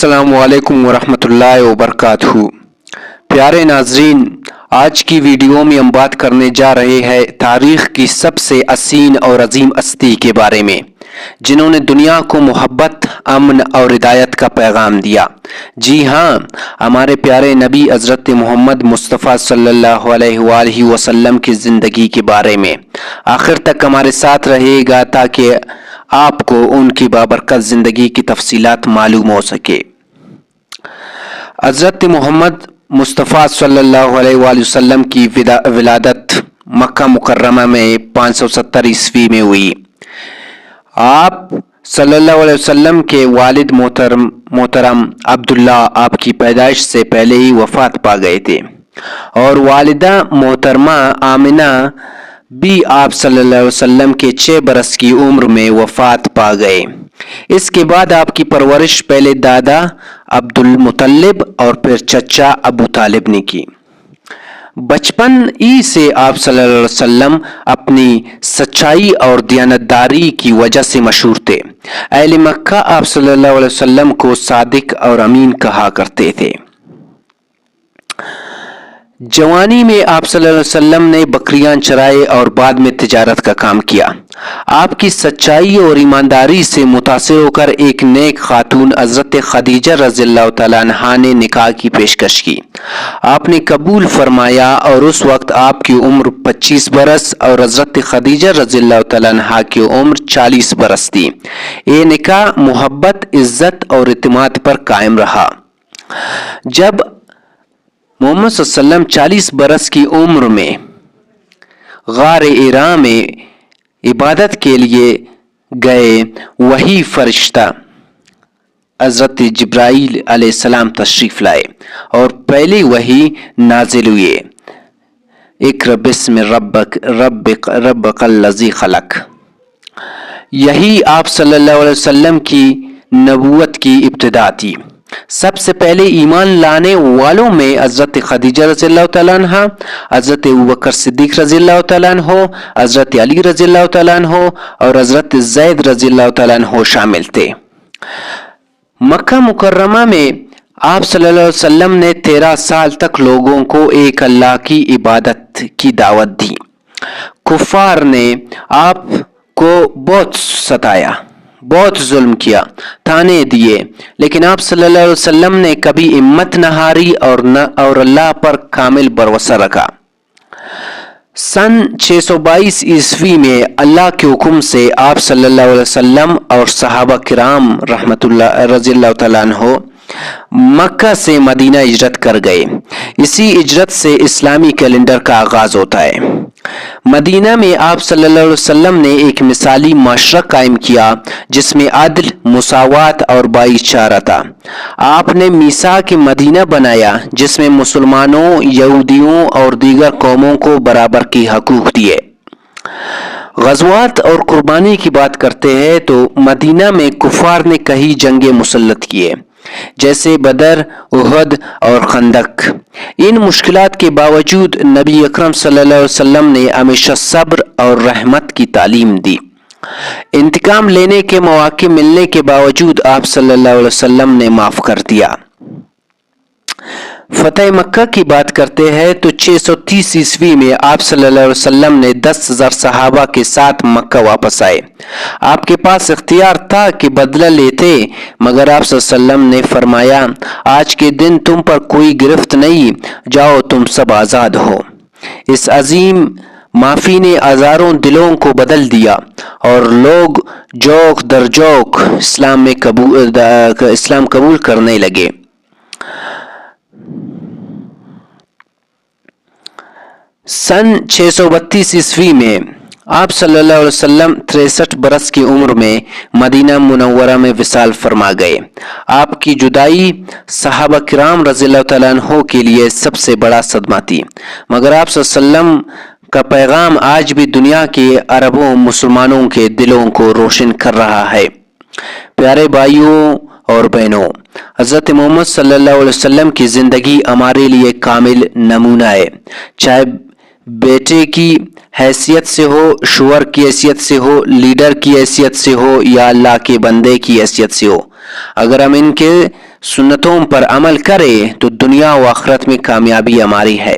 अस्सलामुअलैकुम वरहमतुल्लाहि वबरकातुहू। प्यारे नाजरीन, आज की वीडियो में हम बात करने जा रहे हैं तारीख़ की सबसे हसीन और अजीम हस्ती के बारे में, जिन्होंने दुनिया को मोहब्बत, अमन और हिदायत का पैगाम दिया। जी हाँ, हमारे प्यारे नबी हज़रत मोहम्मद मुस्तफ़ा सल्लल्लाहु अलैहि वसल्लम की ज़िंदगी के बारे में। आखिर तक हमारे साथ रहेगा ताकि आपको उनकी बाबरकत ज़िंदगी की तफसीलात मालूम हो सके। हज़रत मोहम्मद मुस्तफ़ा सल्लल्लाहु अलैहि वसल्लम की विलादत मक्का मुकर्रमा में 570 ईस्वी में हुई। आप सल्लल्लाहु अलैहि वसल्लम के वालिद मोहतरम अब्दुल्ला आपकी पैदाइश से पहले ही वफ़ात पा गए थे और वालिदा मोहतरमा आमिना भी आप सल्लल्लाहु अलैहि वसल्लम के 6 बरस की उम्र में वफ़ात पा गए। इसके बाद आपकी परवरिश पहले दादा अब्दुल मुतल्लिब और फिर चचा अबू तालिब ने की। बचपन ही से आप सल्लल्लाहु अलैहि वसल्लम अपनी सच्चाई और दयानतदारी की वजह से मशहूर थे। अहले मक्का आप सल्लल्लाहु अलैहि वसल्लम को सादिक और अमीन कहा करते थे। जवानी में आप सल्लल्लाहु अलैहि वसल्लम ने बकरियां चराए और बाद में तिजारत का काम किया। आपकी सच्चाई और ईमानदारी से मुतासिर होकर एक नेक खातून हज़रत खदीजा रज़ियल्लाहु तआला अन्हा ने निकाह की पेशकश की। आपने कबूल फरमाया और उस वक्त आपकी उम्र 25 बरस और हज़रत खदीजा रज़ियल्लाहु तआला अन्हा की उम्र 40 बरस थी। ये निकाह मोहब्बत, इज्जत और इत्मीनान पर कायम रहा। जब मोहम्मद सल्लल्लाहु अलैहि वसल्लम 40 बरस की उम्र में गारे हिरा में इबादत के लिए गए, वही फरिश्ता हज़रत जिब्राईल अलैहिस्सलाम तशरीफ लाए और पहले वही नाजिल हुए, इक़रा बिस्मि रब्बिकल्लज़ी खलक़। यही आप सल्लल्लाहु अलैहि वसल्लम की नबूवत की इब्तिदा थी। सबसे पहले ईमान लाने वालों में हज़रत खदीजा रज़ियल्लाहु तआला अन्हा, हज़रत अबू बकर सिद्दीक़ रज़ियल्लाहु तआला अन्हु, हज़रत अली रज़ियल्लाहु तआला अन्हु और हज़रत ज़ैद रज़ियल्लाहु तआला अन्हु शामिल थे। मक्का मुकर्रमा में आप सल्लल्लाहु अलैहि वसल्लम ने 13 साल तक लोगों को एक अल्लाह की इबादत की दावत दी। कुफ़ार ने आपको बहुत सताया, बहुत जुल्म किया, ताने दिए, लेकिन आप सल्लल्लाहु अलैहि वसल्लम ने कभी हिम्मत न हारी और अल्लाह पर कामिल भरोसा रखा। सन 622 ईस्वी में अल्लाह के हुक्म से आप सल्लल्लाहु अलैहि वसल्लम और सहाबा किराम रज़ियल्लाहु तआला अन्हु मक्का से मदीना हिजरत कर गए। इसी हिजरत से इस्लामी कैलेंडर का आगाज होता है। मदीना में आप सल्लल्लाहु अलैहि वसल्लम ने एक मिसाली माशरा कायम किया जिसमें अदल, मुसावात और भाईचारा था। आपने मीसा के मदीना बनाया जिसमें मुसलमानों, यहूदियों और दीगर कौमों को बराबर की हकूक दिए। गज़वात और कुर्बानी की बात करते हैं तो मदीना में कुफार ने कई जंगे मुसल्लत किए, जैसे बदर, उहद और खंदक। इन मुश्किलात के बावजूद नबी अकरम सल्लल्लाहु अलैहि वसल्लम ने हमेशा सब्र और रहमत की तालीम दी। इंतकाम लेने के मौके मिलने के बावजूद आप सल्लल्लाहु अलैहि वसल्लम ने माफ कर दिया। फतेह मक्का की बात करते हैं तो 630 ईस्वी में आप सल्लल्लाहु अलैहि वसल्लम ने 10,000 सहाबा के साथ मक्का वापस आए। आपके पास इख्तियार था कि बदला लेते, मगर आप सल्लल्लाहु अलैहि वसल्लम ने फरमाया, आज के दिन तुम पर कोई गिरफ्त नहीं, जाओ तुम सब आज़ाद हो। इस अजीम माफी ने हजारों दिलों को बदल दिया और लोग जोक दर जोक इस्लाम कबूल करने लगे। सन 632 ईस्वी में आप सल्लल्लाहु अलैहि वसल्लम 63 बरस की उम्र में मदीना मुनव्वरा में विसाल फरमा गए। आपकी जुदाई सहाबा किराम रज़ियल्लाहु तआला अन्हु के लिए सबसे बड़ा सदमा थी, मगर आप सल्लल्लाहु अलैहि वसल्लम का पैगाम आज भी दुनिया के अरबों मुसलमानों के दिलों को रोशन कर रहा है। प्यारे भाइयों और बहनों, हज़रत मोहम्मद सल्लल्लाहु अलैहि वसल्लम की ज़िंदगी हमारे लिए कामिल नमूना है। चाहे بیٹے کی حیثیت سے ہو، شوہر کی حیثیت سے ہو، لیڈر کی حیثیت سے ہو یا اللہ کے بندے کی حیثیت سے ہو، اگر ہم ان کے سنتوں پر عمل کریں تو دنیا و آخرت میں کامیابی ہماری ہے۔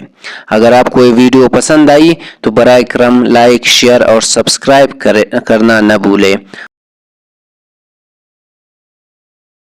اگر آپ کو یہ ویڈیو پسند آئی تو برائے کرم لائک، شیئر اور سبسکرائب کرنا نہ بھولیں۔